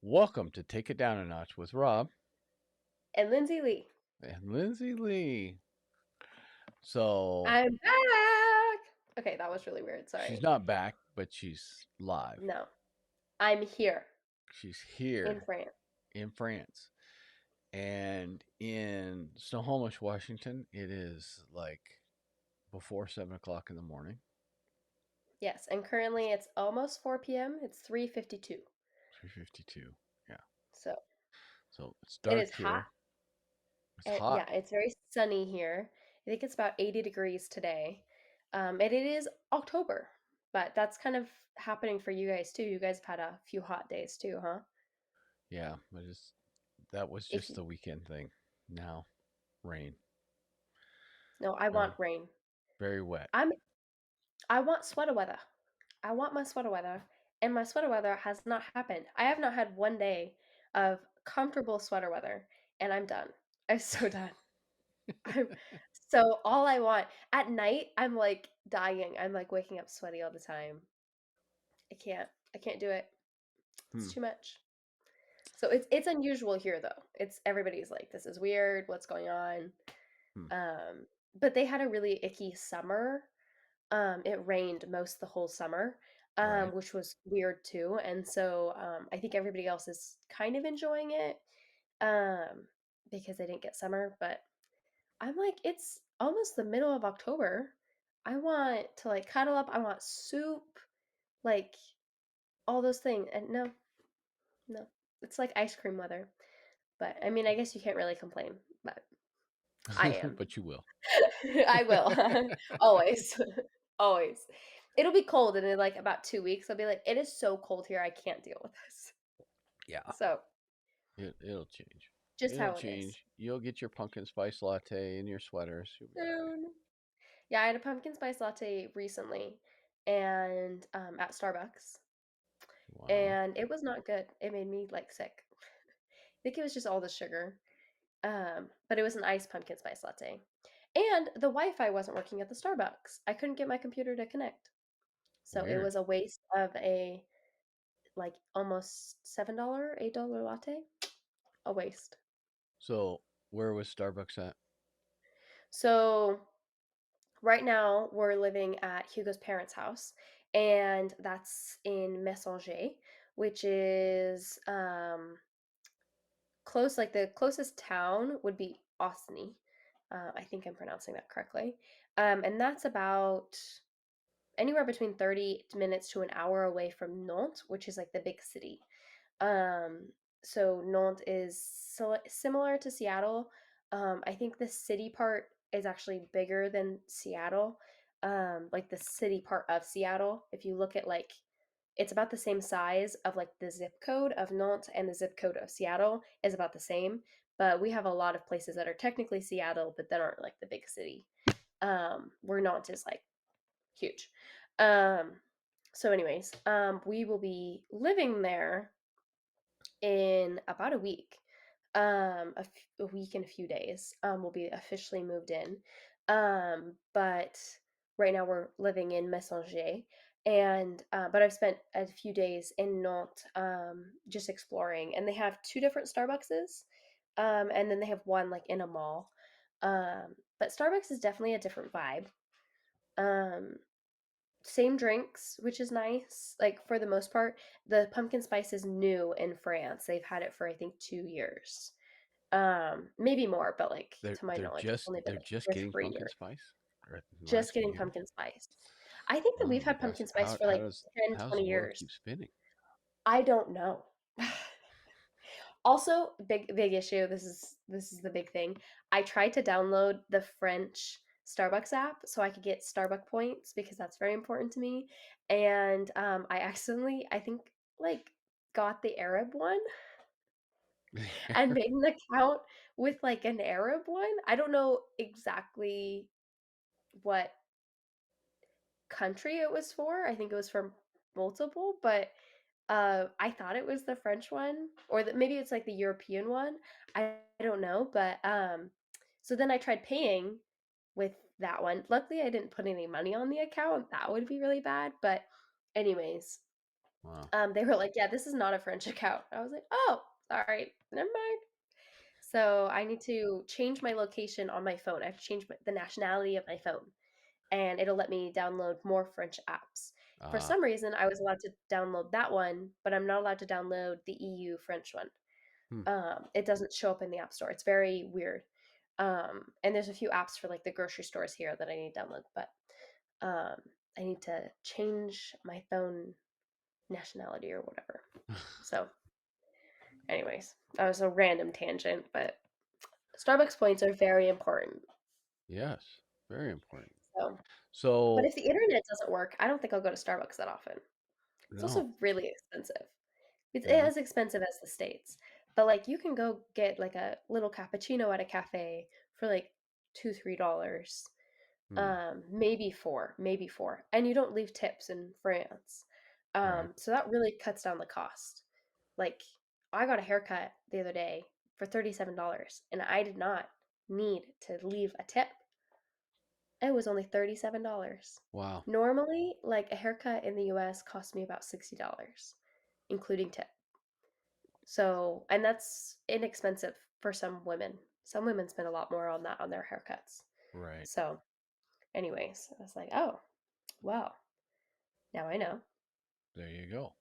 Welcome to Take It Down a Notch with Rob And Lynzee Lee. and Lynzee Lee. So I'm back. Okay, that was really weird. she's Sorry. not back, but she's live. No, I'm here She's in here France. in France. And in Snohomish, Washington, it is like before 7 o'clock in the morning. Yes, and currently it's almost 4 p.m. It's 3:52. 3:52. Yeah. So So it's it dark is hot. here. It's hot. Yeah, it's very sunny here. I think it's about 80 degrees today. And it is October, but that's kind of happening for you guys too. You guys have had a few hot days too, huh? Yeah, but that was If just you, the weekend thing. Now, rain. no, I Very want rain. very wet. I'm I want sweater weather. I want my sweater weather, and my sweater weather has not happened. I have not had one day of comfortable sweater weather, and I'm done. I'm so done. I'm so all I want at night, I'm like dying. I'm like waking up sweaty all the time. I can't. I can't do it. Hmm. It's too much. So it's unusual here though. It's everybody's like, this is weird. What's going on? Hmm. Um, but they had a really icky summer. It rained most the whole summer, Right. which was weird too. And so I think everybody else is kind of enjoying it um, because they didn't get summer. But I'm like, it's almost the middle of October. I want to like cuddle up. I want soup, like all those things. And no, no, it's like ice cream weather. But I mean, I guess you can't really complain, but I am. But you will. I will. Always. Always. It'll be cold and in like about 2 weeks I'll be like, it is so cold here, I can't deal with this. Yeah. So It'll change. just It'll how it is. change. You'll get your pumpkin spice latte and your sweaters. You'll be all right. Soon. Yeah, I had a pumpkin spice latte recently and at Starbucks. Wow. And it was not good. It made me like sick. I think it was just all the sugar. But it was an iced pumpkin spice latte. And the Wi-Fi wasn't working at the Starbucks. I couldn't get my computer to connect. So it Weird. was a waste of a like almost $7, $8 latte. A waste. So, where was Starbucks at? So right now we're living at Hugo's parents' house, and that's in Messanger, which is close. Like the closest town would be Osny. I think I'm pronouncing that correctly. And that's about anywhere between 30 minutes to an hour away from Nantes, which is like the big city. Um, so Nantes is similar to Seattle. I think the city part is actually bigger than Seattle. Like the city part of Seattle, if you look at like, it's about the same size of like the zip code of Nantes and the zip code of Seattle is about the same. But we have a lot of places that are technically Seattle, but that aren't like the big city. Where Nantes is like huge. Um, so anyways, we will be living there in about a week. A week and a few days. We'll be officially moved in. But right now we're living in Messanger, and but I've spent a few days in Nantes, just exploring, and they have two different Starbuckses, and then they have one like in a mall. But Starbucks is definitely a different vibe. Um, Same drinks, which is nice. Like for the most part, the pumpkin spice is new in France. They've had it for I think 2 years, maybe more, but like They're to my they're knowledge, it's just only been they're like just 2 or getting 3 years. pumpkin spice in the Just last few getting years. pumpkin spice. I think that Oh we've my had gosh! pumpkin spice for like 10, How does 20 the world years. keep spinning? I don't know. Also, big issue. This is the big thing. I tried to download the French Starbucks app so I could get Starbucks points because that's very important to me. And I accidentally, I think, like got the Arab one and made an account with like an Arab one. I don't know exactly what country it was for. I think it was for multiple, but I thought it was the French one, or that maybe it's like the European one. I don't know, but so then I tried paying with that one. Luckily, I didn't put any money on the account. That would be really bad. But anyways, Wow. They were like, "Yeah, this is not a French account." I was like, "Oh, sorry, never mind." So I need to change my location on my phone. I have to change the nationality of my phone, and it'll let me download more French apps. For Ah. some reason, I was allowed to download that one, but I'm not allowed to download the EU French one. Hmm. It doesn't show up in the App Store. It's very weird. And there's a few apps for like the grocery stores here that I need to download, but um, I need to change my phone nationality or whatever. So, anyways, that was a random tangent, but Starbucks points are very important. Yes. Very important. So, but So if the internet doesn't work, I don't think I'll go to Starbucks that often. It's no. also really expensive. It's Yeah. as expensive as the States. But like you can go get like a little cappuccino at a cafe for like $2, $3. Hmm. Maybe four, maybe four. And you don't leave tips in France. Right. So that really cuts down the cost. Like I got a haircut the other day for $37 and I did not need to leave a tip. It was only $37. Wow. Normally, like a haircut in the US costs me about $60, including tip. So, and that's inexpensive for some women. Some women spend a lot more on that on their haircuts. Right. So, anyways, I was like, oh, well, now I know. There you go.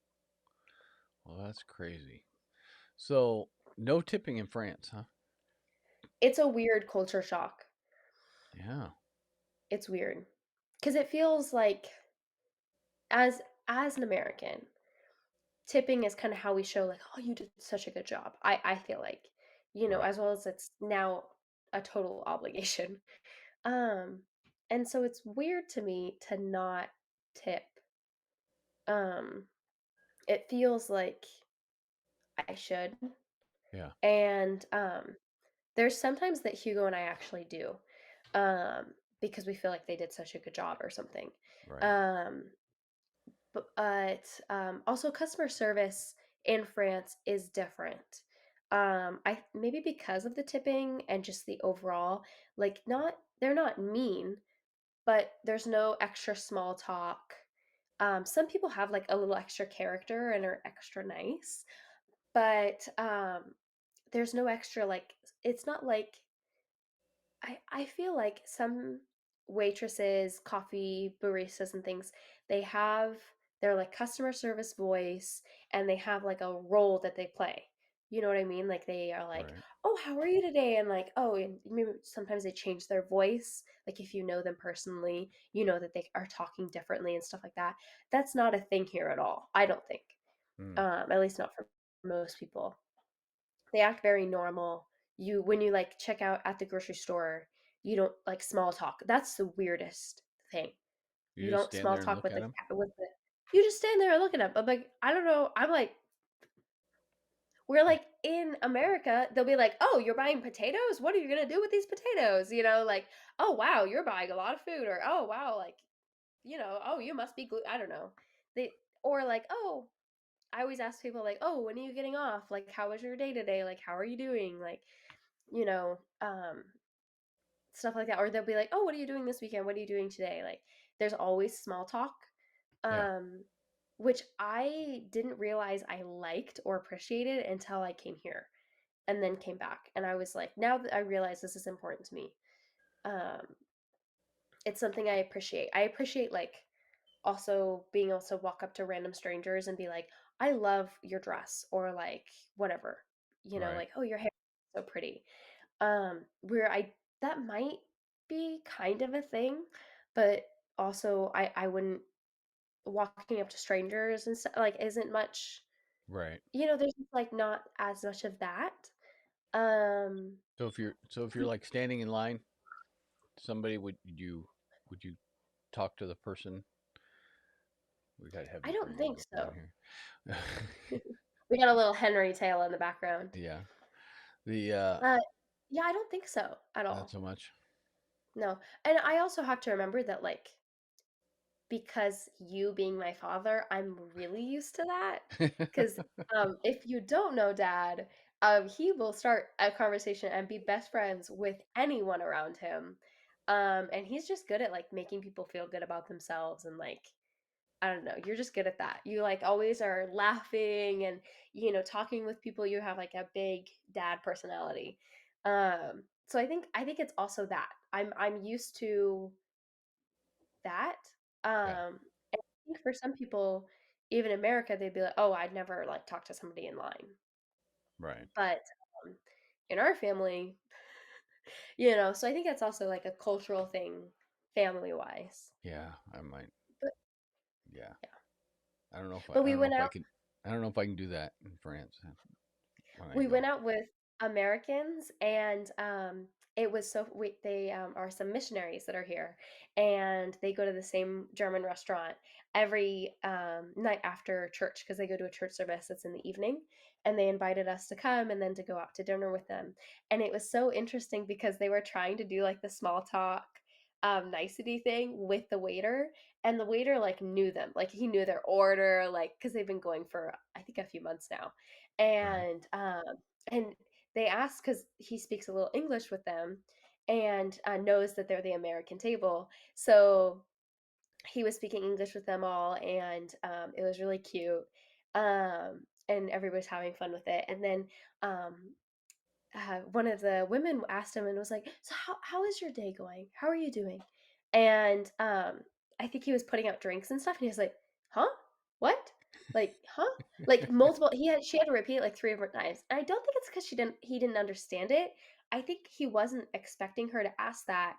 Well, that's crazy. So no tipping in France, huh? It's a weird culture shock. Yeah. It's weird because it feels like as an American, tipping is kind of how we show like, oh, you did such a good job. I feel like, Right. as well as it's now a total obligation. Um, and so it's weird to me to not tip. Um, it feels like I should. Yeah. And there's sometimes that Hugo and I actually do, um, because we feel like they did such a good job or something. Right. Um, but also customer service in France is different. I maybe because of the tipping and just the overall, like not they're not mean, but there's no extra small talk. Some people have like a little extra character and are extra nice, but there's no extra like it's not like I feel like some waitresses, coffee baristas and things, they have their like customer service voice and they have like a role that they play. You know what I mean? Like they are like, Right. "Oh, how are you today?" And like, "Oh," and maybe sometimes they change their voice. Like if you know them personally, you know that they are talking differently and stuff like that. That's not a thing here at all. I don't think. Hmm. At least not for most people. They act very normal. You when you like check out at the grocery store, you don't like small talk. That's the weirdest thing. You You just don't stand small there and talk look with at them. the you just stand there and look at them. I'm like, I don't know. I'm like, we're like in America, they'll be like, "Oh, you're buying potatoes? What are you gonna do with these potatoes?" Like, "Oh wow, you're buying a lot of food," or "Oh wow, like, oh, you must be I don't know. They or like, "Oh, I always ask people like, "Oh, when are you getting off? Like, how was your day today? Like, how are you doing?" Like, you know, um, stuff like that. Or they'll be like, "Oh, what are you doing this weekend? What are you doing today?" Like, there's always small talk, Yeah. um, which I didn't realize I liked or appreciated until I came here and then came back. And I was like, now that I realize this is important to me, um, it's something I appreciate. I appreciate like also being able to walk up to random strangers and be like, "I love your dress," or like whatever, Right. like, "Oh, your hair is so pretty." Where I that might be kind of a thing, but also I wouldn't walking up to strangers and stuff like isn't much, Right. there's just, like not as much of that. Um, So if you're like standing in line, somebody would you talk to the person? We got I heavy don't breathing think going on so. here. We got a little Henry tail in the background. Yeah. The Uh, yeah, I don't think so at not all. so much. No. And I also have to remember that like because you being my father, I'm really used to that. Because if you don't know dad, he will start a conversation and be best friends with anyone around him. And he's just good at like making people feel good about themselves and like I don't know, you're just good at that. You like always are laughing and talking with people. You have like a big dad personality. So I think it's also that. I'm used to that. Yeah. And I think for some people, even in America, they'd be like, "Oh, I'd never like talk to somebody in line." Right. But um, in our family, so I think that's also like a cultural thing, family wise. Yeah. I might. But Yeah. yeah, I don't know if I. but I we don't know went if I out. can. I don't know if I can do that in France when I We went go. out with Americans, and it was they are some missionaries that are here, and they go to the same German restaurant every night after church because they go to a church service that's in the evening, and they invited us to come and then to go out to dinner with them, and it was so interesting because they were trying to do like the small talk. Nicety thing with the waiter, and the waiter like knew them, like he knew their order, like because they've been going for I think a few months now, Right. and they asked because he speaks a little English with them, and knows that they're the American table. So he was speaking English with them all, and it was really cute. And everybody was having fun with it. And then um, one of the women asked him and was like, "So how is your day going? How are you doing?" And I think he was putting out drinks and stuff, and he was like, "Huh? What? Like, huh?" Like multiple. She had to repeat it like three different times. And I don't think it's because he didn't understand it. I think he wasn't expecting her to ask that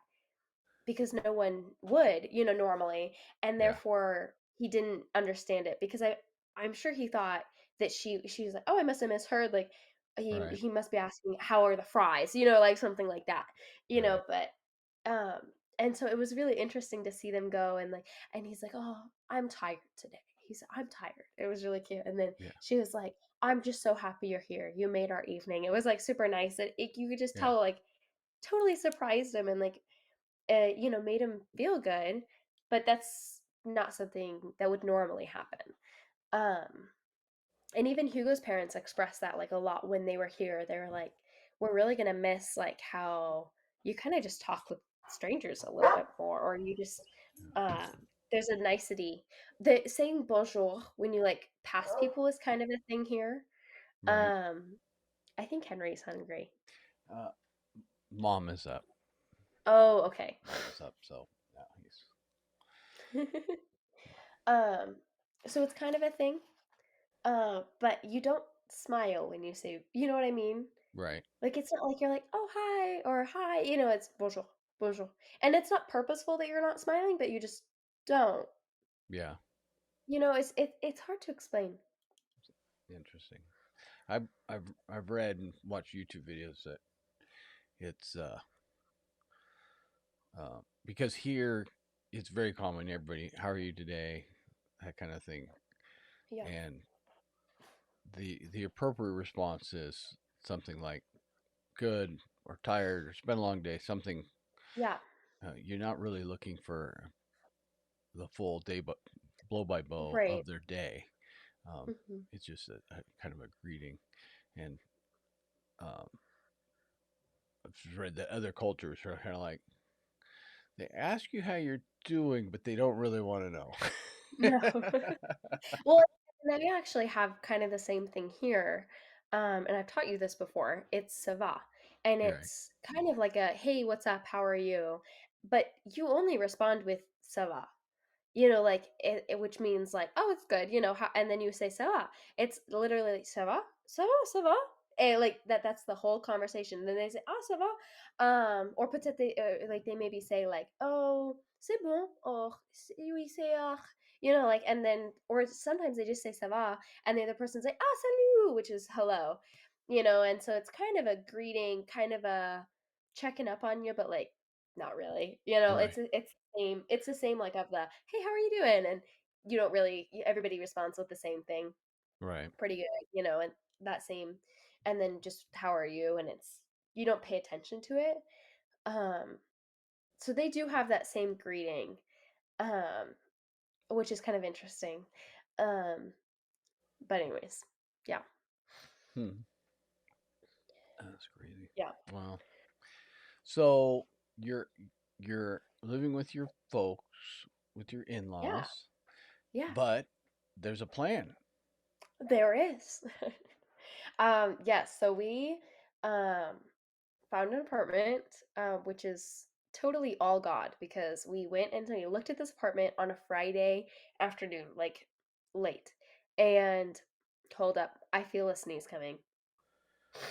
because no one would, normally, and Yeah. therefore he didn't understand it because I'm sure he thought that she was like, "Oh, I must have misheard, like Right. he must be asking how are the fries," like something like that. Right. But um and so it was really interesting to see them go, and like, and he's like, "Oh, I'm tired today." I'm tired. It was really cute. And then Yeah. she was like, "I'm just so happy you're here. You made our evening." It was like super nice. You could just Yeah. tell, like, totally surprised him, and like made him feel good, but that's not something that would normally happen. Um, and even Hugo's parents expressed that like a lot when they were here. They were like, "We're really gonna miss like how you kind of just talk with strangers a little bit more, or you just uh, there's a nicety. The saying bonjour when you like pass people is kind of a thing here. Right. Um, I think Henry's hungry. Uh, Mom is up. Oh, okay. Mom is up. So yeah, he's um, so it's kind of a thing. But you don't smile when you say, you know what I mean? right. Like it's not like you're like, "Oh, hi," or "Hi," it's bonjour, bonjour. And it's not purposeful that you're not smiling, but you just don't. Yeah. It's hard to explain. Interesting. I've read and watched YouTube videos that it's because here it's very common. Everybody, how are you today? That kind of thing. Yeah. And the appropriate response is something like good or tired or it's been a long day. Something Yeah. you're not really looking for the full day, but blow by blow Right. of their day. Hmm. It's just a kind of a greeting, and um, I've read that other cultures are kind of like they ask you how you're doing, but they don't really want to know. No. Well, and I actually have kind of the same thing here. And I've taught you this before. It's "ça va." And Right, it's kind of like a, "Hey, what's up? How are you?" But you only respond with "ça va." Like which means like, "Oh, it's good," how, and then you say "ça va." It's literally like, "Ça va? Ça va? Ça va?" And like that's the whole conversation. Then they say, "Ah, ça va." Or peut-être like they maybe say like, "Oh, c'est bon," or "Oui, c'est like, and then, or sometimes they just say "ça va," and the other person's like, "Ah, salut," which is hello. And so it's kind of a greeting, kind of a checking up on you, but like not really. right, It's the same like of the, "Hey, how are you doing?" And you don't really everybody responds with the same thing right, pretty good, and that same, and then just "How are you?" And it's you don't pay attention to it. Um so they do have that same greeting, um which is kind of interesting. Um but anyways, yeah. hmm. That's crazy. Yeah. Wow. So you're you're living with your folks, with your Yeah. in-laws. Yeah, but there's a plan. there is. Yes, so we um found an apartment, which is totally all God because we went and we looked at this apartment on a Friday afternoon, like late. And hold up, I feel a sneeze coming.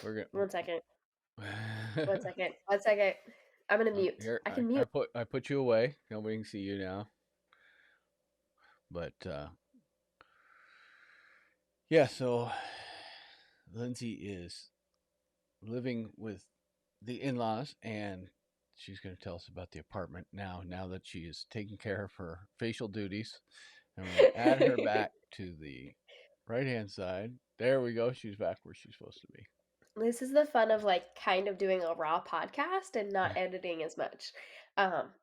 We're One second. gonna One second. One second. I'm gonna mute. here. I can I mute. put you away. Nobody can see you now. But yeah, so Lynzee is living with the in-laws, and she's going to tell us about the apartment now. Now that she is taking care of her facial duties, and we're going to add her back to the right-hand side. There we go. She's back where she's supposed to be. This is the fun of like kind of doing a raw podcast and not editing as much.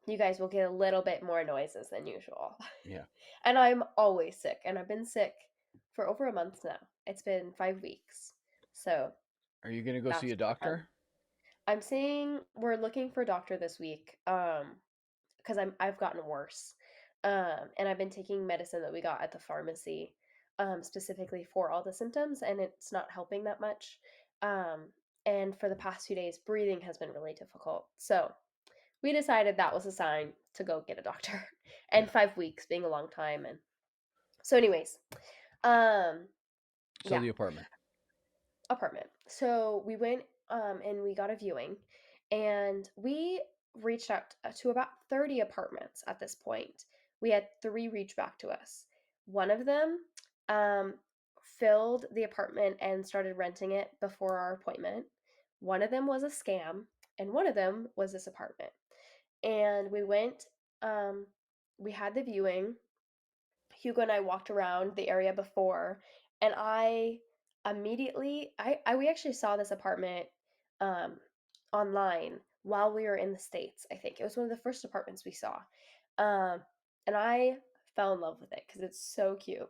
You guys will get a little bit more noises than usual. Yeah. And I'm always sick, and I've been sick for over a month now. It's been 5 weeks. So Are you going to go see that's a not fun. doctor? I'm seeing we're looking for a doctor this week. Because I've gotten worse. And I've been taking medicine that we got at the pharmacy, specifically for all the symptoms, and it's not helping that much. Um, and for the past few days, breathing has been really difficult. So we decided that was a sign to go get a doctor. And Yeah. 5 weeks being a long time, and so, anyways, um, So yeah, the apartment. apartment. So we went and we got a viewing, and we reached out to about 30 apartments at this point. We had three reach back to us. One of them um, filled the apartment and started renting it before our appointment. One of them was a scam, and one of them was this apartment. And we went, um, we had the viewing. Hugo and I walked around the area before, and I immediately, I we actually saw this apartment um, online while we were in the States. I think it was one of the first apartments we saw, um, and I fell in love with it because it's so cute.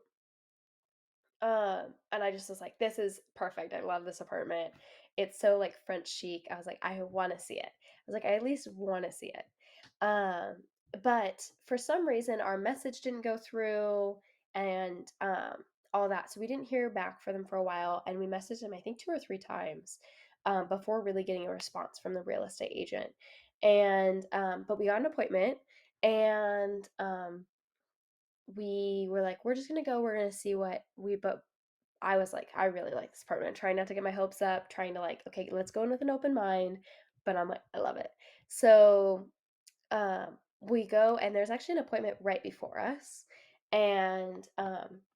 And I just was like, this is perfect. I love this apartment. It's so like French chic. I was like, I want to see it. I was like, I at least want to see it. Um, but for some reason, our message didn't go through and all that. So we didn't hear back from them for a while. And we messaged them, I think, 2 or 3 times before really getting a response from the real estate agent. And, but we got an appointment, and we were like, we're just gonna go, we're gonna see what we, but I was like, I really like this apartment, trying not to get my hopes up, trying to like, okay, let's go in with an open mind. But I'm like, I love it. So we go, and there's actually an appointment right before us. And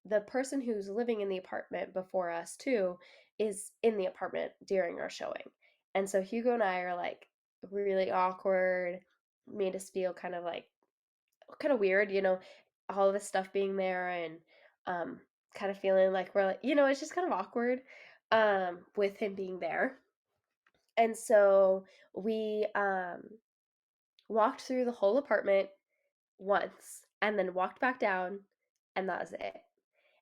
the person who's living in the apartment before us, too, is in the apartment during our showing. And so Hugo and I are like really awkward, made us feel kind of weird, all of this stuff being there, and um, kind of feeling like we're like, it's just kind of awkward with him being there. And so we walked through the whole apartment once and then walked back down, and that was it.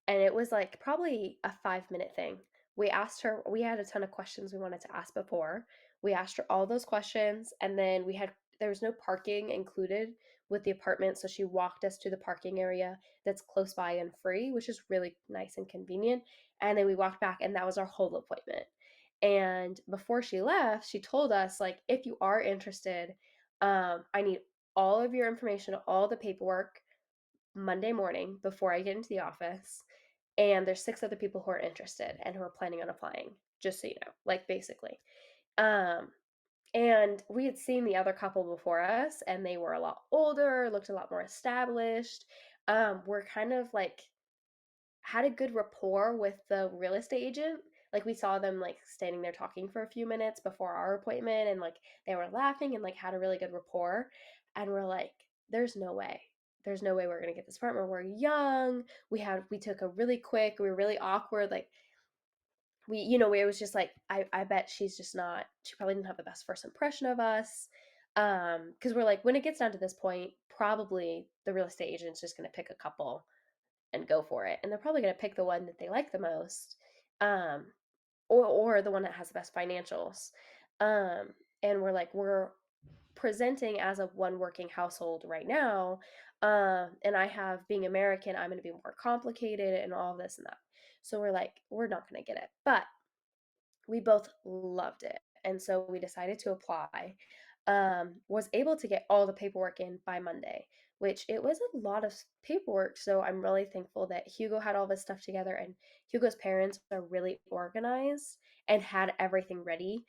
And it was like probably a 5-minute thing. We asked her, we had a ton of questions we wanted to ask before. We asked her all those questions, and then there was no parking included with the apartment. So she walked us to the parking area that's close by and free, which is really nice and convenient. And then we walked back, and that was our whole appointment. And before she left, she told us, like, if you are interested, I need all of your information, all the paperwork Monday morning before I get into the office. And there's 6 other people who are interested and who are planning on applying, just so you know, like basically. Um, and we had seen the other couple before us, and they were a lot older, looked a lot more established. We're kind of like had a good rapport with the real estate agent. Like we saw them like standing there talking for a few minutes before our appointment, and like they were laughing and like had a really good rapport. And we're like, there's no way. There's no way we're gonna get this apartment. We're young. We took a really quick, we were really awkward, like it was just like I bet she probably didn't have the best first impression of us. Because we're like, when it gets down to this point, probably the real estate agent's just gonna pick a couple and go for it. And they're probably going to pick the one that they like the most, um, or the one that has the best financials. And we're like, we're presenting as a one working household right now. And I have being American, I'm going to be more complicated and all this and that. So we're like, we're not going to get it. But we both loved it. And so we decided to apply. Was able to get all the paperwork in by Monday, which it was a lot of paperwork. So I'm really thankful that Hugo had all this stuff together, and Hugo's parents are really organized and had everything ready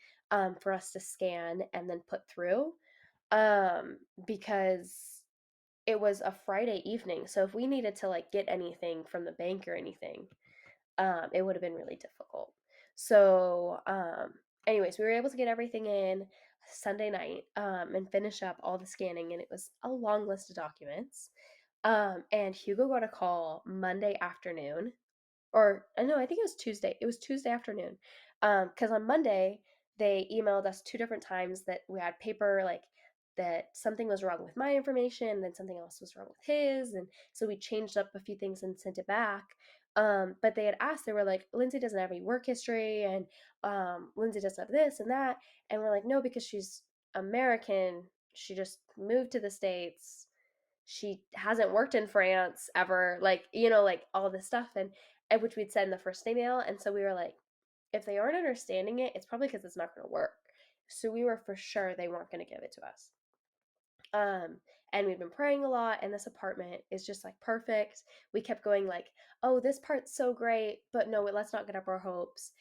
for us to scan and then put through um, because it was a Friday evening. So if we needed to like get anything from the bank or anything, it would have been really difficult. So, anyways, we were able to get everything in Sunday night and finish up all the scanning, and it was a long list of documents. And Hugo got a call Monday afternoon, or no, I think it was Tuesday. It was Tuesday afternoon. Because on Monday they emailed us two different times that we had paper like that something was wrong with my information, and then something else was wrong with his, and so we changed up a few things and sent it back. But they had asked, they were like, Lynzee doesn't have any work history, and Lynzee doesn't have this and that, and we're like, no, because she's American. She just moved to the States. She hasn't worked in France ever, like, like all this stuff, and which we'd said in the first email. And so we were like, if they aren't understanding it, it's probably because it's not going to work. So we were for sure they weren't going to give it to us. Um, and we've been praying a lot, and this apartment is just like perfect. We kept going like, oh, this part's so great, but no, let's not get up our hopes.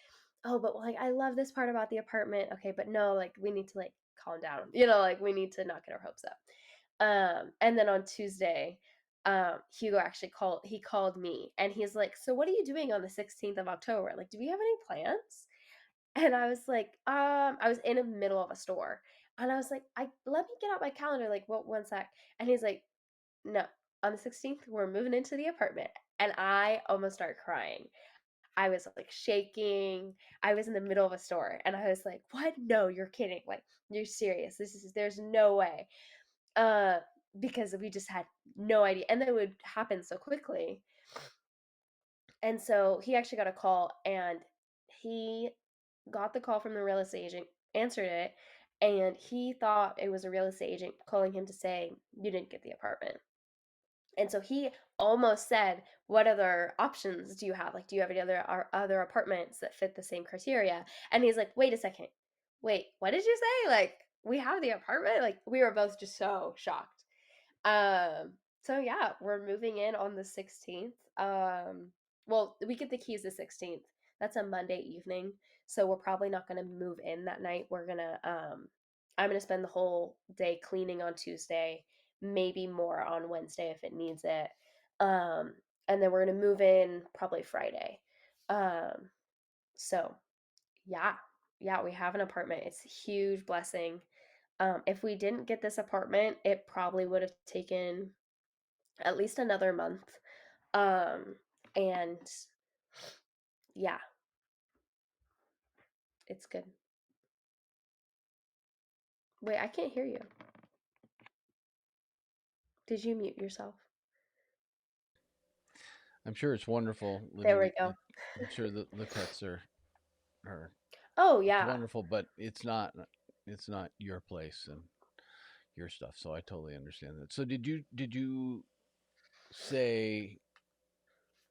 Oh, but like I love this part about the apartment. Okay, but no, like we need to like calm down. Like we need to not get our hopes up. And then on Tuesday, Hugo actually called me, and he's like, so what are you doing on the 16th of October? Like, do we have any plans? And I was like, I was in the middle of a store, and I was like, let me get out my calendar, like, what, one sec. And he's like, no, on the 16th, we're moving into the apartment. And I almost started crying. I was like shaking. I was in the middle of a store, and I was like, what? No, you're kidding. Like, you're serious. There's no way. Uh, because we just had no idea. And then it would happen so quickly. And so he actually got a call, and he got the call from the real estate agent, answered it, and he thought it was a real estate agent calling him to say, you didn't get the apartment. And so he almost said, what other options do you have? Like, do you have any other apartments that fit the same criteria? And he's like, wait a second. Wait, what did you say? Like, we have the apartment? Like, we were both just so shocked. Um, so yeah, we're moving in on the 16th. Well, we get the keys the 16th. That's a Monday evening. So we're probably not going to move in that night. I'm going to spend the whole day cleaning on Tuesday, maybe more on Wednesday if it needs it. Um, and then we're going to move in probably Friday. Um, so yeah, yeah, we have an apartment. It's a huge blessing. If we didn't get this apartment, it probably would have taken at least another month. Um, and yeah, it's good. Wait, I can't hear you. Did you mute yourself? I'm sure it's wonderful There living. we go. I'm sure the pets are Oh, it's yeah. wonderful, but it's not your place and your stuff. So I totally understand that. So did you say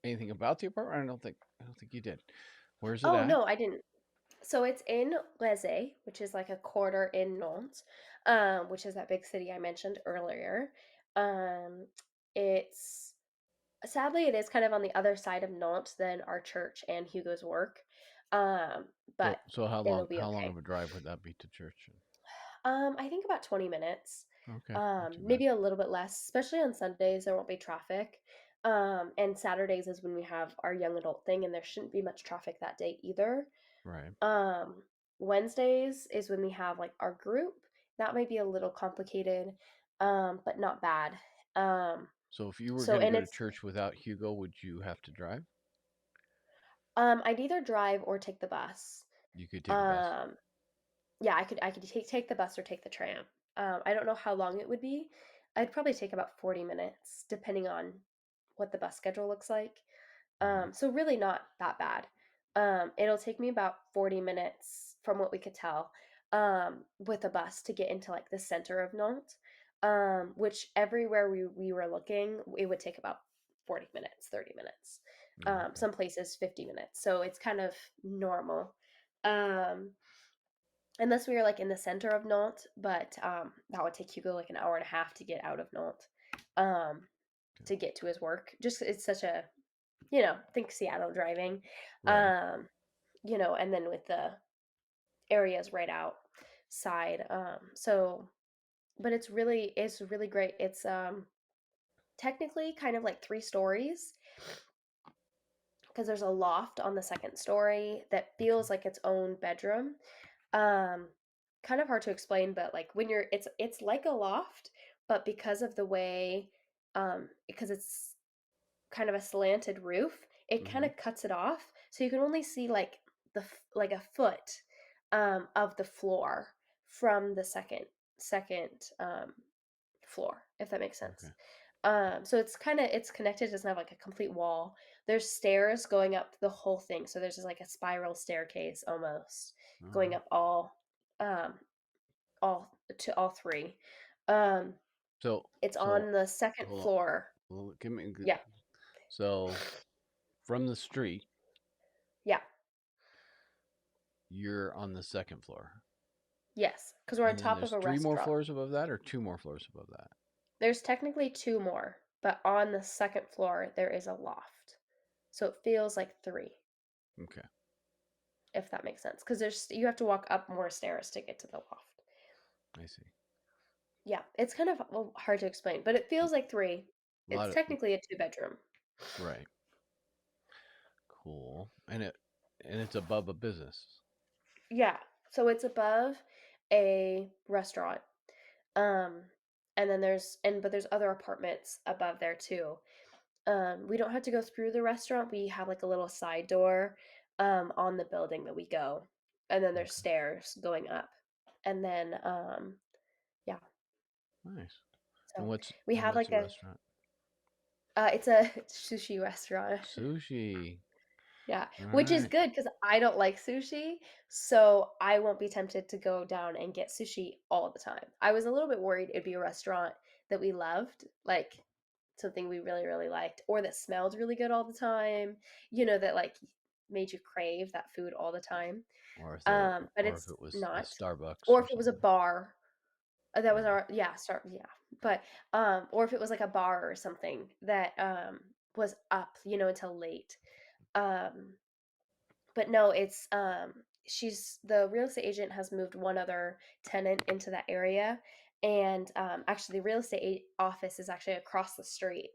anything about the apartment? I don't think you did. Where's it Oh, at? no, I didn't. So it's in Lynzee, which is like a quarter in Nantes, which is that big city I mentioned earlier. Um, it's sadly it is kind of on the other side of Nantes than our church and Hugo's work, um, So but so how it'll long be how long okay. of a drive would that be to church? I think about 20 minutes. Okay, not too bad. Maybe a little bit less, especially on Sundays, there won't be traffic. And Saturdays is when we have our young adult thing, and there shouldn't be much traffic that day either. Right. Um, Wednesdays is when we have like our group. That might be a little complicated, but not bad. Um, So if you were so, going to and go to it's, church without Hugo, would you have to drive? I'd either drive or take the bus. You could take a bus. Um, Yeah, I could take the bus or take the tram. I don't know how long it would be. I'd probably take about 40 minutes, depending on what the bus schedule looks like. Hmm. So really not that bad. It'll take me about 40 minutes from what we could tell. with a bus to get into like the center of Nantes. Which everywhere we were looking, it would take about 40 minutes, 30 minutes. Okay. Some places 50 minutes. So it's kind of normal. Um, unless we were like in the center of Nantes, but that would take Hugo like an hour and a half to get out of Nantes, um, Okay. to get to his work. Just it's such a think Seattle driving, Right. um, and then with the areas right outside. So, but it's really great. It's technically kind of like 3 stories because there's a loft on the second story that Okay. feels like its own bedroom. Um, kind of hard to explain, but like when you're it's like a loft, but because of the way because it's kind of a slanted roof, it kind Mm-hmm. of cuts it off, so you can only see like like a foot of the floor from the second floor, if that makes sense. Okay. So it's connected. It doesn't have like a complete wall. There's stairs going up the whole thing. So there's just like a spiral staircase almost going Uh-huh. up um, all to all three. Um, So it's so on the second hold on. floor. Well, give me Yeah, so from the street, yeah, you're on the second floor. yes. Because we're on And then top of there's a three more restaurant. floors above that or two more floors above that. There's technically two more, but on the second floor there is a loft, so it feels like three, Okay. if that makes sense. Because there's you have to walk up more stairs to get to the loft. I see. Yeah, it's kind of well, hard to explain, but it feels like three. A It's lot of technically a two-bedroom. right. Cool. And it's above a business. Yeah, so it's above a restaurant. Um, and then there's other apartments above there too. We don't have to go through the restaurant. We have like a little side door on the building that we go. And then there's Okay. stairs going up. And then yeah. Nice. So we And have what's like the restaurant? it's a sushi restaurant. Sushi. Yeah, All which is right. good because I don't like sushi, so I won't be tempted to go down and get sushi all the time. I was a little bit worried it'd be a restaurant that we loved, like something we really, really liked, or that smelled really good all the time, that like made you crave that food all the time. But Or if it's it was a not. Starbucks Or or if it was a something. bar, that was Yeah. our yeah, start yeah. But or if it was like a bar or something that was up, until late. Um but no, it's she's the real estate agent has moved one other tenant into that area, and actually the real estate office is actually across the street.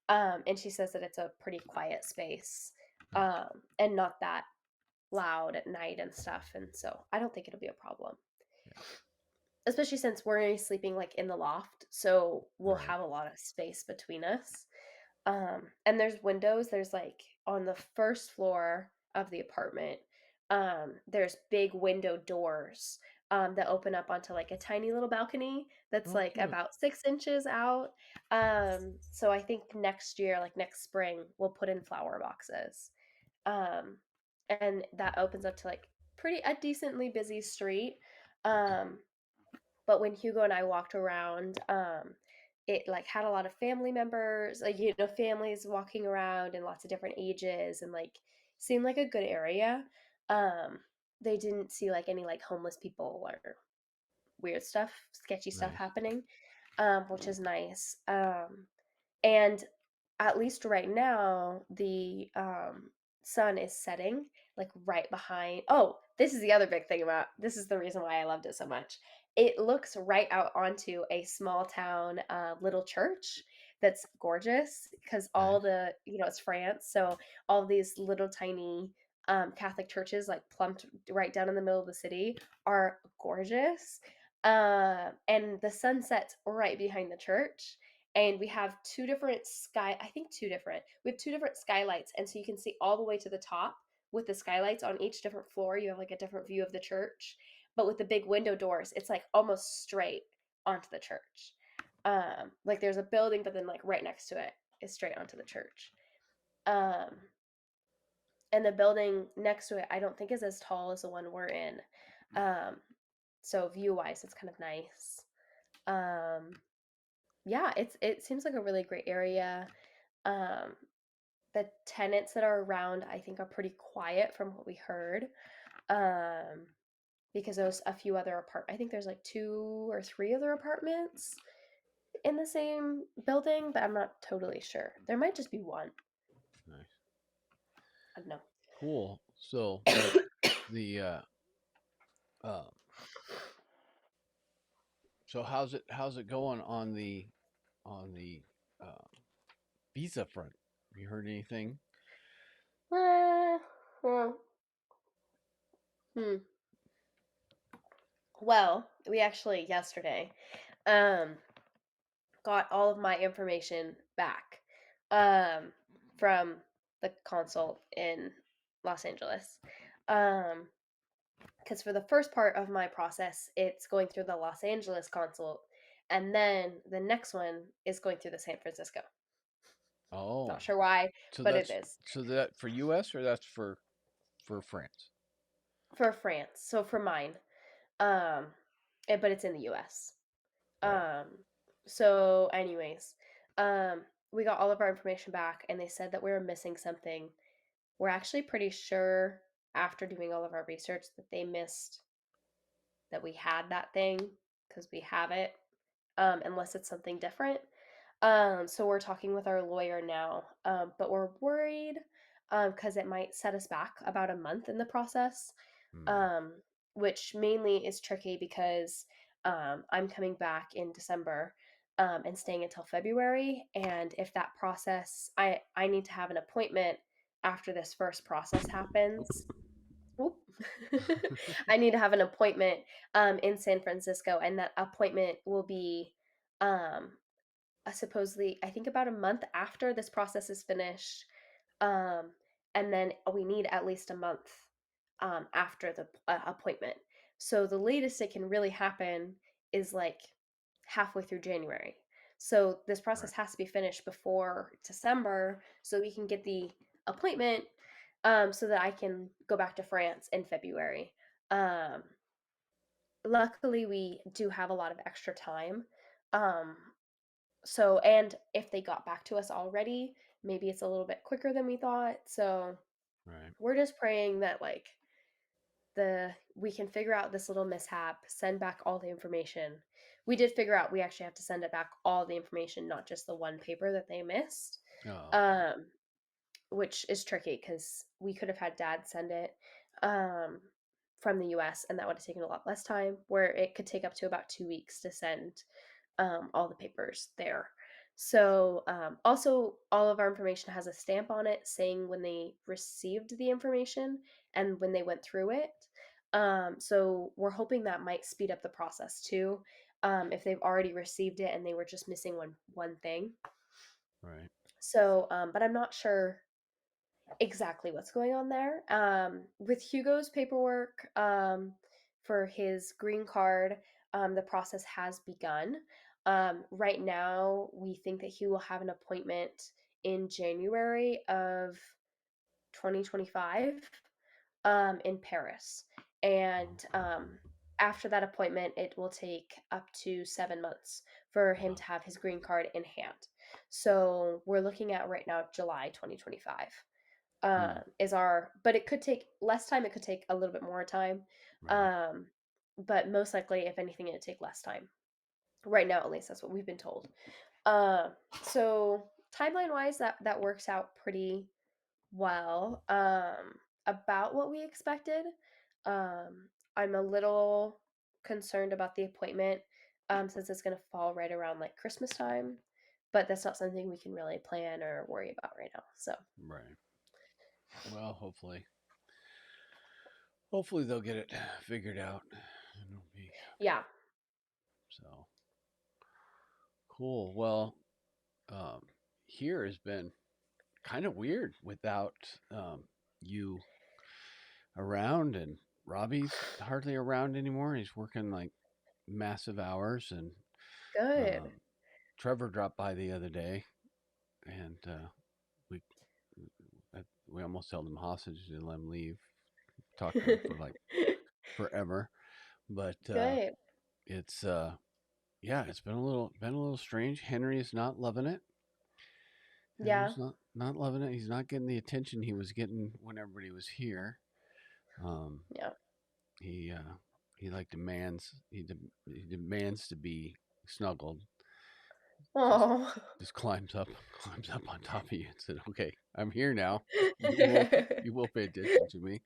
And she says that it's a pretty quiet space, Nice. and not that loud at night and stuff, and so I don't think it'll be a problem, Yeah. especially since we're gonna be sleeping like in the loft, so we'll Right. have a lot of space between us. And there's windows. There's like on the first floor of the apartment, there's big window doors that open up onto like a tiny little balcony that's Oh, like cute. about 6 inches out. So I think next year, like next spring, we'll put in flower boxes. Um, and that opens up to like pretty a decently busy street. Um, but when Hugo and I walked around, it like had a lot of family members, like families walking around and lots of different ages, and like seemed like a good area. Um, they didn't see like any like homeless people or weird stuff, sketchy stuff Nice. happening, which is nice. And at least right now, the sun is setting like right behind. Oh, this is the other big thing about this is the reason why I loved it so much. It looks right out onto a small town little church that's gorgeous because all Nice. it's France, so all these little tiny Catholic churches like plumped right down in the middle of the city are gorgeous. And the sun sets right behind the church, and we have we have two different skylights, and so you can see all the way to the top with the skylights on each different floor. You have like a different view of the church, but with the big window doors it's like almost straight onto the church. Like there's a building, but then like right next to it is straight onto the church. um and the building next to it I don't think is as tall as the one we're in. um So view wise, it's kind of nice. Um, yeah, it seems like a really great area. Um, the tenants that are around, I think, are pretty quiet from what we heard. Um, because there's a few other I think there's like two or three other apartments in the same building, but I'm not totally sure. There might just be one. Nice. I don't Cool. So know. the uh, so how's it going on the uh, visa front? Have you heard anything? Well, hmm. Well, we actually yesterday um got all of my information back um from the consult in Los Angeles. Um because for the first part of my process, it's going through the Los Angeles consult, and then the next one is going through the San Francisco. Oh, Not sure why, so but it that's is so that for U.S. or that's for France? for France. So for mine, but it's in the U.S. Right. Um, so anyways, um, we got all of our information back, and they said that we were missing something. We're actually pretty sure after doing all of our research that they missed that we had that thing because we have it, unless it's something different. So we're talking with our lawyer now, but we're worried because it might set us back about a month in the process, Hmm. um, which mainly is tricky because I'm coming back in December and staying until February. And if that process, I need to have an appointment after this first process happens. Oop. I need to have an appointment in San Francisco, and that appointment will be um, supposedly, I think, about a month after this process is finished. Um, and then we need at least a month after the appointment. So the latest it can really happen is like halfway through January. So this process Right. has to be finished before December so we can get the appointment so that I can go back to France in February. Um, Luckily, we do have a lot of extra time. Um, and if they got back to us already, maybe it's a little bit quicker than we thought. So Right. we're just praying that like the we can figure out this little mishap, send back all the information. We did figure out we actually have to send it back all the information, not just the one paper that they missed. Oh, okay. Um, which is tricky because we could have had dad send it um, from the US, and that would have taken a lot less time, where it could take up to about 2 weeks to send all the papers there. So, also, all of our information has a stamp on it saying when they received the information and when they went through it. So, we're hoping that might speed up the process too. If they've already received it and they were just missing one thing. Right. So, but I'm not sure exactly what's going on there. With Hugo's paperwork for his green card, the process has begun. Right now, we think that he will have an appointment in January of 2025 in Paris. And after that appointment, it will take up to 7 months for him Wow. to have his green card in hand. So we're looking at right now July 2025 Hmm. is our, but it could take less time. It could take a little bit more time. Right. Um, but most likely, if anything, it'd take less time. Right now, at least, that's what we've been told. Uh, so timeline wise, that works out pretty well. About what we expected. Um, I'm a little concerned about the appointment since it's going to fall right around like Christmas time, but that's not something we can really plan or worry about right now. So Right. Well, hopefully they'll get it figured out, and it'll be yeah, so cool. Well, um, here has been kind of weird without you around, and Robbie's hardly around anymore. He's working like massive hours, and good. um, Trevor dropped by the other day, and we we almost held him hostage to let him leave. Talked to him for like forever, but Good. it's yeah, it's been a little strange. Henry is not loving it. Yeah. Henry's not loving it. He's not getting the attention he was getting when everybody was here. Um, Yeah. he like he demands to be snuggled. Just Oh. just climbs up climbs up on top of you and said, "Okay, I'm here now. You will pay attention to me."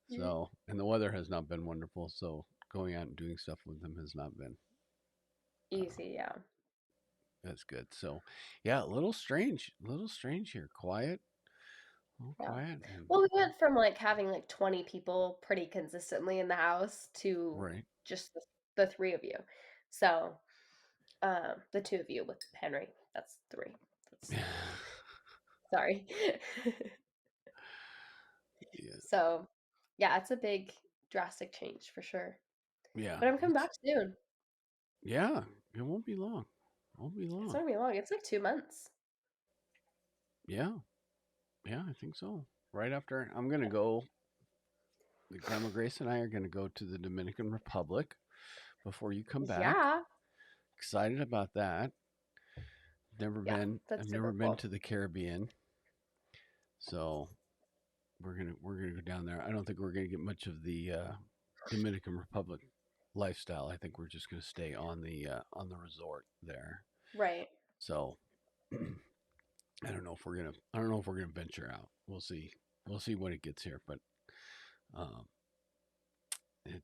So, and the weather has not been wonderful. So going out and doing stuff with them has not been uh, Easy, yeah. as good. So, yeah, a little strange here. A little Yeah. quiet, and Well, we went from like having like 20 people pretty consistently in the house to right. just the three of you. So, the two of you with Henry. That's three. That's sorry. Yeah, So, yeah, it's a big drastic change for sure. yeah, But I'm coming back soon. yeah. It won't be long. Won't be It's long. not gonna be long. It's like 2 months. Yeah, yeah, I think so. Right after I'm gonna go. Grandma Grace and I are gonna go to the Dominican Republic before you come back. Yeah. Excited about that. Never Yeah, been. I've that's never super been cool. to the Caribbean, so we're gonna go down there. I don't think we're gonna get much of the Dominican Republic lifestyle. I think we're just gonna stay on the resort there. Right. So I don't know if we're gonna. I don't know if we're gonna venture out. We'll see. We'll see when it gets here. But um, it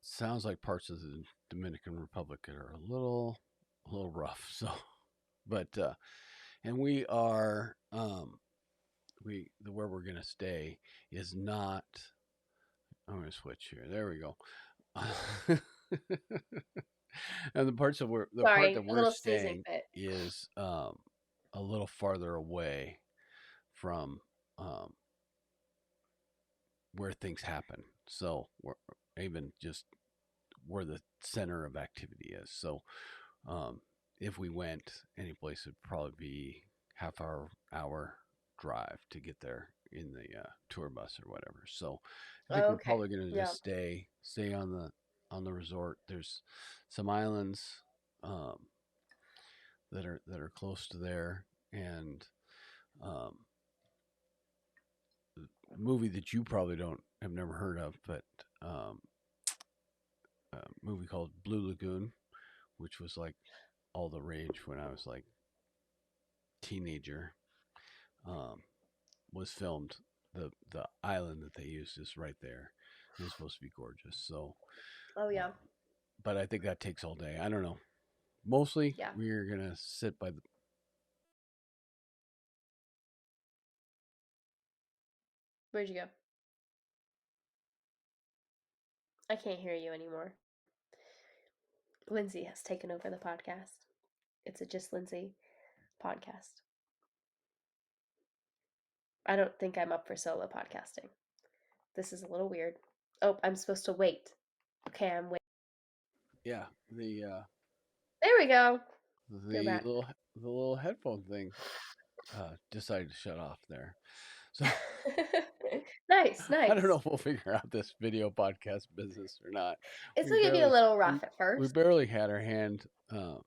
sounds like parts of the Dominican Republic are a little rough. So, but and we are where we're gonna stay is not. I'm gonna switch here. There we go. And the part that Sorry, a we're little sneezing staying fit. is a little farther away from um, where things happen. So we're even just where the center of activity is. So um, if we went any place, it'd probably be hour drive to get there in the tour bus or whatever. So I think we're Okay. probably going to Yeah. just stay on the resort. There's some islands um, that are close to there, and um, a movie that you probably don't have never heard of, but um, a movie called Blue Lagoon, which was like all the rage when I was like teenager, um, was filmed. The island that they used is right there. It's supposed to be gorgeous. So, Oh yeah. um, but I think that takes all day. I don't know. Mostly, Yeah. we're gonna sit by the. Where'd you go? I can't hear you anymore. Lynzee has taken over the podcast. It's a Just Lynzee podcast. I don't think I'm up for solo podcasting. This is a little weird. Oh, I'm supposed to wait. Okay, I'm waiting. Yeah, There we go. You're the back. little the little headphone thing decided to shut off there. So Nice, I don't know nice. if we'll figure out this video podcast business or not. It's We gonna be a barely little we rough at we first. barely had our hand. I'm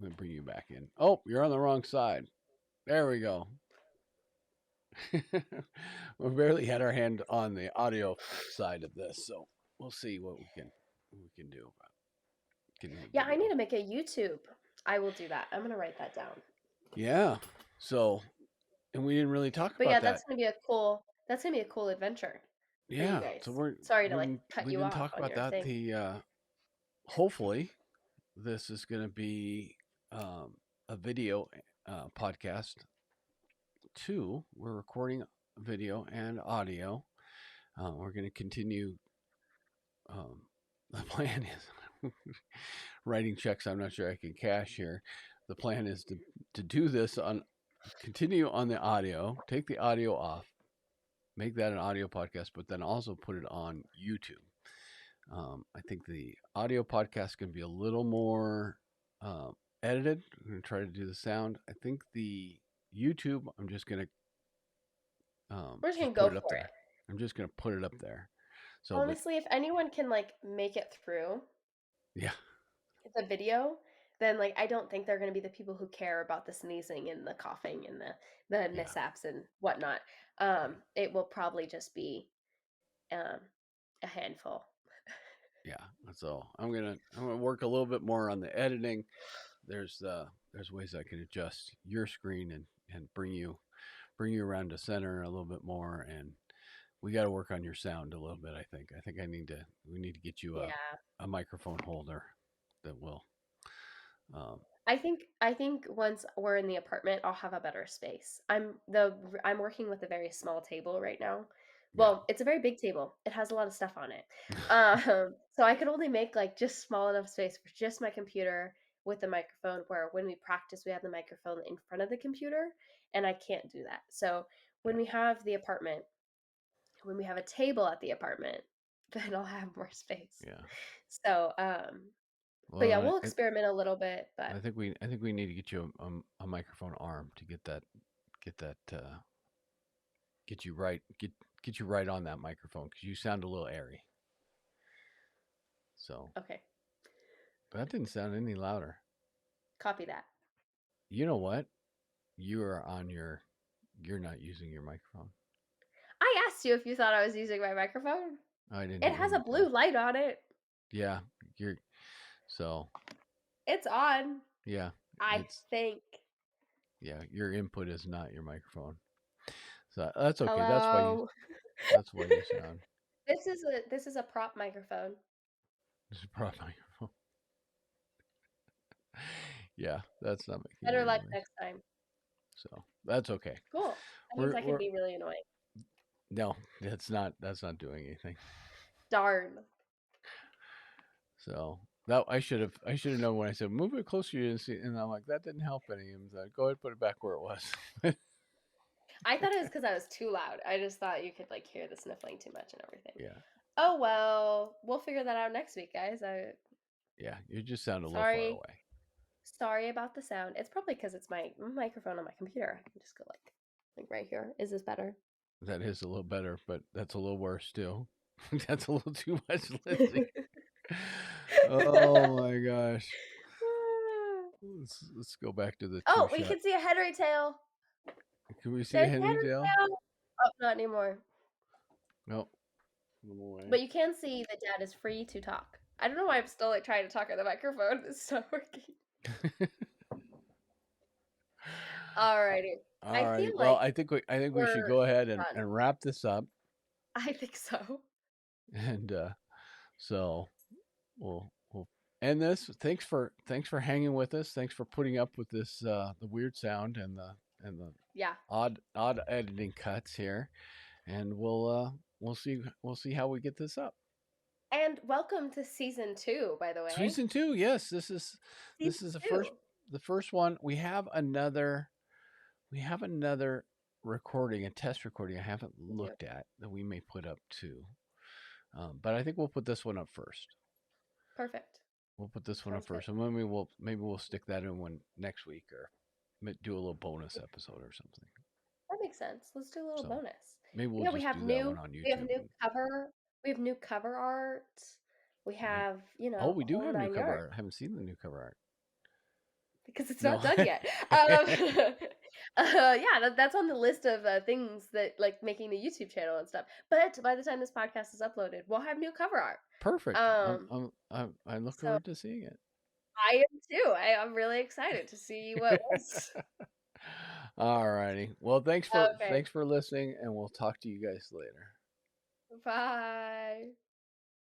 gonna bring you back in. Oh, you're on the wrong side. There we go. We barely had our hand on the audio side of this, so we'll see what we can do about getting the Yeah, I need video. to make a YouTube. I will do that. I'm gonna write that down. Yeah. So, and we didn't really talk But yeah, about that's that. gonna be a cool. That's gonna be a cool adventure for you Yeah. So guys. Sorry to like cut we you didn't off talk on about your that. thing. The hopefully this is going to be um, a video podcast too. We're recording video and audio. We're going to continue. Um, the plan is writing checks. I'm not sure I can cash here. The plan is to do this on continue on the audio, take the audio off, make that an audio podcast, but then also put it on YouTube. I think the audio podcast can be a little more edited. I'm going to try to do the sound. I think the YouTube, I'm just going to We're just gonna just put go it up for it. there. I'm just gonna put it up there. So, but Honestly, if anyone can like make it through yeah, the video, then like I don't think they're going to be the people who care about the sneezing and the coughing and the yeah, mishaps and whatnot. It will probably just be um, a handful. yeah. So I'm gonna work a little bit more on the editing. There's ways I can adjust your screen and bring you around to center a little bit more, and we got to work on your sound a little bit. I think we need to get you Yeah. a microphone holder that will um, I think once we're in the apartment, I'll have a better space. I'm working with a very small table right now. yeah, Well, it's a very big table. It has a lot of stuff on it. So I could only make like just small enough space for just my computer with the microphone where when we practice we have the microphone in front of the computer and I can't do that. So when yeah, we have the apartment, when we have a table at the apartment, then I'll have more space. yeah. So but yeah, Well, we'll experiment a little bit, but I think we need to get you a microphone arm to get that get you right on that microphone because you sound a little airy. So okay. but that didn't sound any louder. Copy that. You know what? You are on your. You're not using your microphone. I asked you if you thought I was using my microphone. I didn't It hear has a anything. blue light on it. Yeah, you're. So It's on, yeah, I it's think. yeah. Your input is not your microphone. So that's okay. Hello. That's why you sound. This is a prop microphone. This is probably microphone. Yeah, that's not making Better any luck noise. next time. So that's okay. Cool. That means We're I can we're be really annoying. no, that's not doing anything. Darn. So that I should have known when I said move it closer. You didn't see, and I'm like that didn't help any. And like, go ahead, put it back where it was. I thought it was because I was too loud. I just thought you could like hear the sniffling too much and everything. Yeah, Oh well, we'll figure that out next week, guys. yeah. You just sound a little far Sorry, away. sorry about the sound. It's probably because it's my microphone on my computer. I can just go like right here. Is this better? That is a little better, but that's a little worse still. That's a little too much, Lynzee. Oh my gosh. Let's go back to the two Oh, we shot. can see a head right tail. Can we see a There's head Henry right Dale? tail. Oh, not anymore. No. One more way. But you can see that Dad is free to talk. I don't know why I'm still like trying to talk on the microphone. It's not working. Alrighty. I All feel right. Well, like I think we should we're go ahead done. and wrap this up. I think so. And so we'll end this. Thanks for hanging with us. Thanks for putting up with this the weird sound and the Yeah. odd editing cuts here. And we'll see how we get this up. And welcome to season 2, by the way. Season 2, yes, this is Season this is two. the first one. We have another recording, a test recording I haven't We do. looked at that we may put up too. But I think we'll put this one up first. Perfect. We'll put this one up Sounds good. first, and maybe we'll stick that in one next week or do a little bonus episode or something. That makes sense. Let's do a little So bonus. maybe we'll Yeah, we just have do that one new on we have YouTube. new cover. We have new cover art. We Yeah. have, Oh, we the do whole have new nine cover yards art. I haven't seen the new cover art. because it's No. not done yet. Yeah, that's on the list of things that like making the YouTube channel and stuff. But by the time this podcast is uploaded, we'll have new cover art. Perfect. Um, I look so forward to seeing it. I am too. I'm really excited to see what was. All righty. Well, Okay. thanks for listening, and we'll talk to you guys later. Bye.